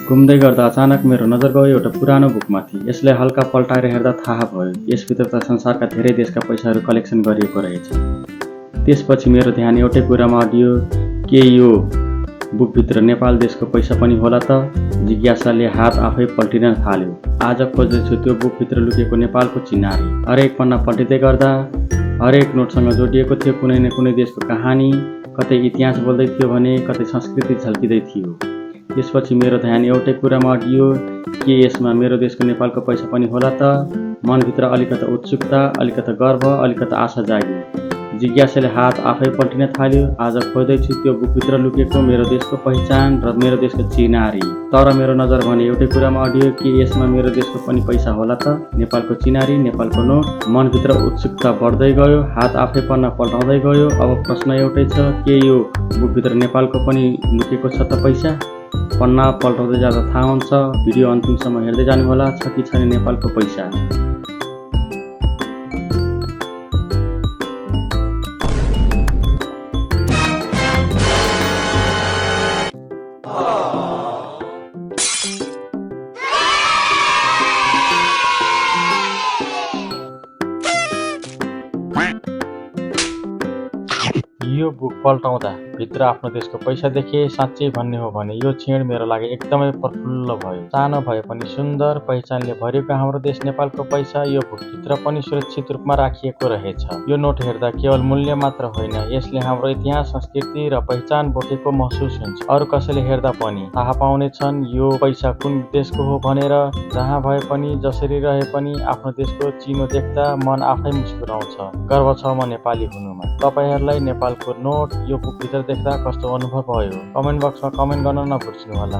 घुम्दै गर्दा अचानक मेरो नजर गयो एउटा पुरानो बुकमाथि। यसलाई हल्का पल्टाएर हेर्दा थाहा भयो यसभित्र त संसारका धेरै देशका पैसाहरू कलेक्सन गरिएको रहेछ। त्यसपछि मेरो ध्यान एउटै कुरामा अडियो, के यो बुकभित्र नेपाल देशको पैसा पनि होला त? जिज्ञासाले हात आफै पल्टिन थाल्यो। आज खोज्दैछु त्यो बुकभित्र लुकेको नेपालको चिनारी। हरेक पन्ना पल्टिँदै गर्दा हरेक नोटसँग जोडिएको थियो कुनै न कुनै देशको कहानी। कतै इतिहास बोल्दै थियो भने कतै संस्कृति झल्किँदै थियो। त्यसपछि मेरो ध्यान एउटै कुरामा अडियो, के यसमा मेरो देशको नेपालको पैसा पनि होला त? मनभित्र अलिकता उत्सुकता, अलिकता गर्व, अलिकता आशा जाग्यो। जिज्ञासाले हात आफै पल्टिन थाल्यो। आज खोज्दैछु त्यो बुकभित्र लुकेको मेरो देशको पहिचान र मेरो देशको चिनारी। तर मेरो नजर भने एउटै कुरामा अडियो, के यसमा मेरो देशको पनि पैसा होला त? नेपालको चिनारी, नेपालको नोट। मनभित्र उत्सुकता बढ्दै गयो, हात आफै पन्ना पल्टाउँदै गयो। अब प्रश्न एउटै छ, के यो बुकभित्र नेपालको पनि लुकेको छ त पैसा? पन्ना पल्टाउँदै जाँदा थाहा हुन्छ। भिडियो अन्तिमसम्म हेर्दै जानुहोला। छ कि छैन नेपालको पैसा? यो बुक पल्टाउँदा भित्र आफ्नो देशको पैसा देखे। साँच्चै भन्ने हो भने यो क्षण मेरो लागि एकदमै प्रफुल्ल भयो। सानो भए पनि सुन्दर पहिचानले भरिएको हाम्रो देश नेपालको पैसा यो बुकभित्र पनि सुरक्षित रूपमा राखिएको रहेछ। यो नोट हेर्दा केवल मूल्य मात्र होइन, यसले हाम्रो इतिहास, संस्कृति र पहिचान बोकेको महसुस हुन्छ। अरू कसैले हेर्दा पनि थाहा पाउने छन् यो पैसा कुन देशको हो भनेर। जहाँ भए पनि, जसरी रहे पनि आफ्नो देशको चिनो देख्दा मन आफै मुस्कुराउँछ। गर्व छ म नेपाली हुनुमा। तपाईहरुलाई नेपालको नोट यो बुकभित्र देख्दा कस्तो अनुभव भयो? कमेन्ट बक्समा कमेन्ट गर्न नबिर्सनुहोला।